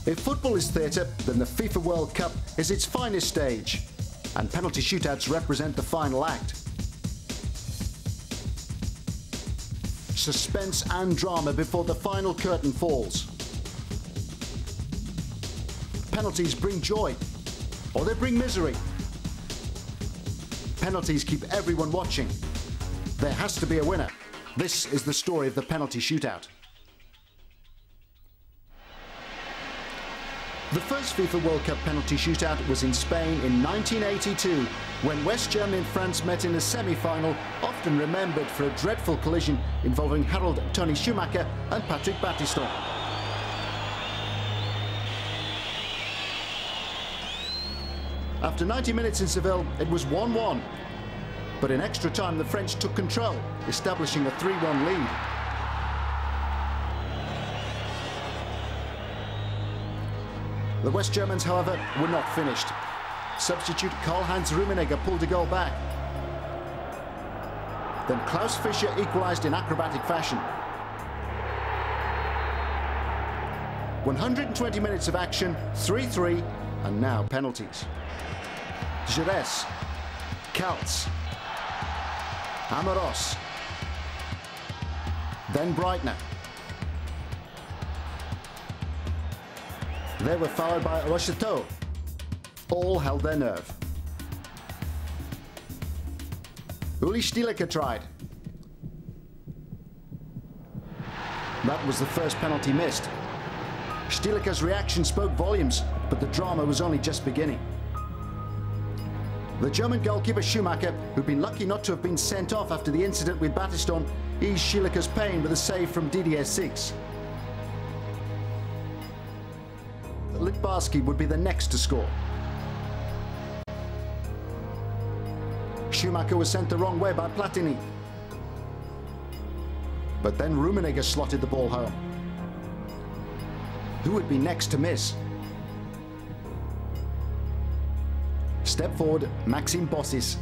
If football is theatre, then the FIFA World Cup is its finest stage, and penalty shootouts represent the final act. Suspense and drama before the final curtain falls. Penalties bring joy, or they bring misery. Penalties keep everyone watching. There has to be a winner. This is the story of the penalty shootout. The first FIFA World Cup penalty shootout was in Spain in 1982, when West Germany and France met in a semi-final, often remembered for a dreadful collision involving Harold Tony Schumacher and Patrick Battiston. After 90 minutes in Seville, it was 1-1. But in extra time, the French took control, establishing a 3-1 lead. The West Germans, however, were not finished. Substitute Karl-Heinz Rummenigge pulled a goal back. Then Klaus Fischer equalised in acrobatic fashion. 120 minutes of action, 3-3, and now penalties. Giresse, Kaltz, Amoros, then Breitner. They were followed by Rocheteau. All held their nerve. Uli Stielicke tried. That was the first penalty missed. Stielicke's reaction spoke volumes, but the drama was only just beginning. The German goalkeeper Schumacher, who'd been lucky not to have been sent off after the incident with Battiston, eased Stielicke's pain with a save from Didier Six. Littbarski would be the next to score. Schumacher was sent the wrong way by Platini. But then Rummenigge slotted the ball home. Who would be next to miss? Step forward, Maxime Bossis.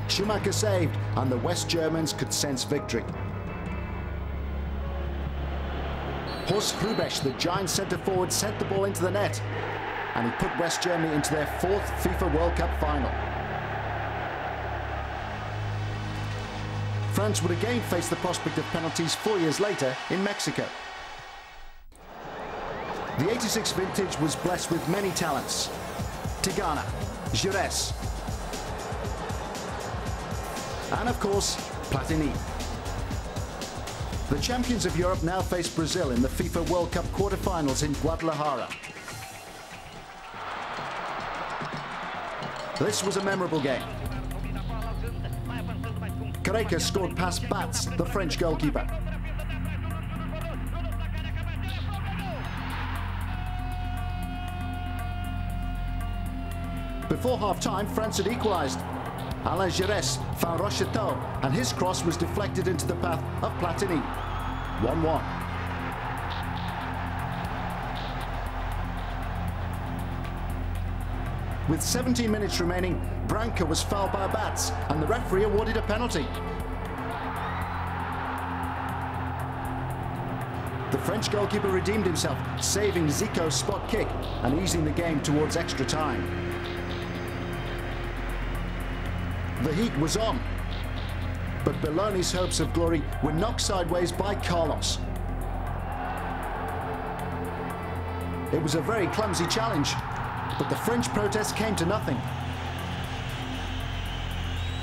Schumacher saved, and the West Germans could sense victory. Horst Hrubesch, the giant centre-forward, sent the ball into the net, and he put West Germany into their fourth FIFA World Cup final. France would again face the prospect of penalties 4 years later in Mexico. The 86 vintage was blessed with many talents. Tigana, Giresse, and of course, Platini. The champions of Europe now face Brazil in the FIFA World Cup quarter-finals in Guadalajara. This was a memorable game. Careca scored past Bats, the French goalkeeper. Before half-time, France had equalised. Alain Giresse found Rocheteau, and his cross was deflected into the path of Platini. 1-1. With 17 minutes remaining, Branco was fouled by Bats, and the referee awarded a penalty. The French goalkeeper redeemed himself, saving Zico's spot kick and easing the game towards extra time. The heat was on, but Belloni's hopes of glory were knocked sideways by Carlos. It was a very clumsy challenge, but the French protest came to nothing.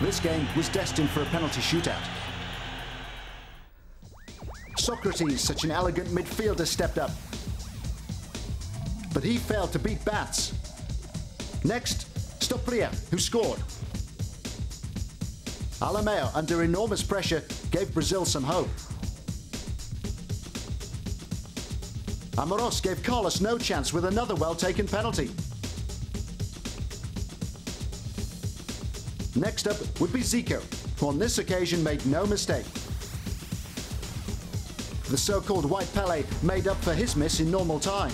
This game was destined for a penalty shootout. Socrates, such an elegant midfielder, stepped up, but he failed to beat Bats. Next, Stopria, who scored. Alameo, under enormous pressure, gave Brazil some hope. Amoros gave Carlos no chance with another well-taken penalty. Next up would be Zico, who on this occasion made no mistake. The so-called White Pele made up for his miss in normal time.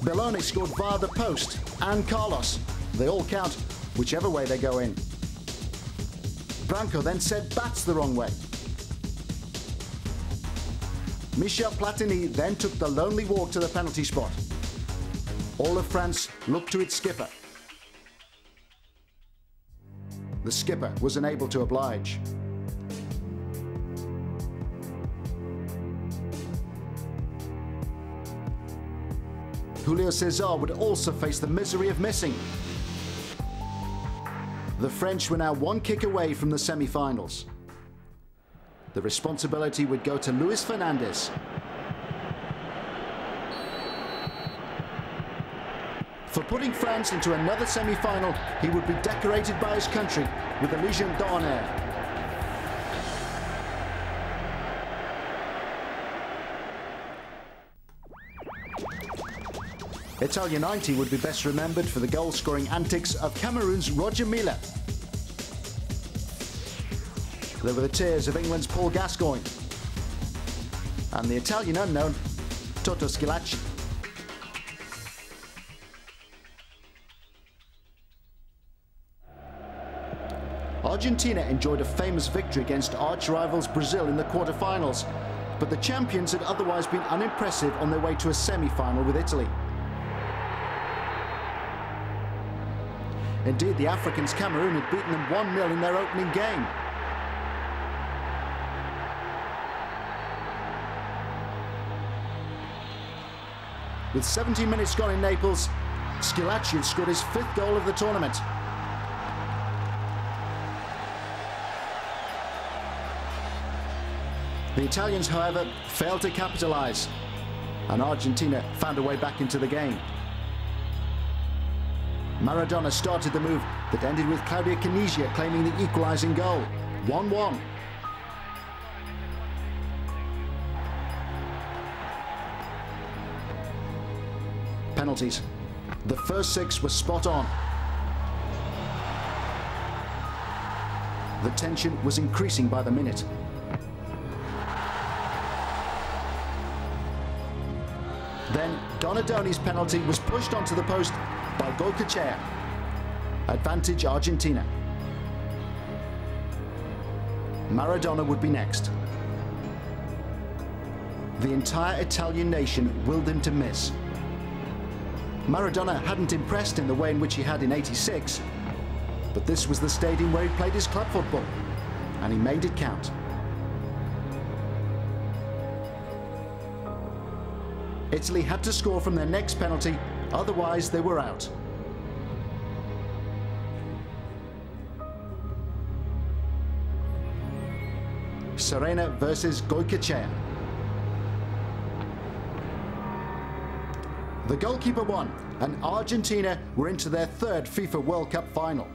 Belloni scored via the post, and Carlos. They all count, whichever way they go in. Branco then sent Bats the wrong way. Michel Platini then took the lonely walk to the penalty spot. All of France looked to its skipper. The skipper was unable to oblige. Julio César would also face the misery of missing. The French were now one kick away from the semi-finals. The responsibility would go to Luis Fernandez. For putting France into another semi-final, he would be decorated by his country with the Légion d'honneur. Italia 90 would be best remembered for the goal-scoring antics of Cameroon's Roger Milla. There were the tears of England's Paul Gascoigne and the Italian unknown Toto Schillaci. Argentina enjoyed a famous victory against arch-rivals Brazil in the quarter-finals, but the champions had otherwise been unimpressive on their way to a semi-final with Italy. Indeed, the Africans Cameroon had beaten them 1-0 in their opening game. With 17 minutes gone in Naples, Schillaci had scored his 5th goal of the tournament. The Italians, however, failed to capitalise, and Argentina found a way back into the game. Maradona started the move that ended with Claudio Caniggia claiming the equalising goal. 1-1. Penalties. The first 6 were spot on. The tension was increasing by the minute. Then Donadoni's penalty was pushed onto the post by Goycochea. Advantage Argentina. Maradona would be next. The entire Italian nation willed him to miss. Maradona hadn't impressed in the way in which he had in '86, but this was the stadium where he played his club football, and he made it count. Italy had to score from their next penalty, otherwise they were out. Serena versus Goycochea. The goalkeeper won, and Argentina were into their 3rd FIFA World Cup final.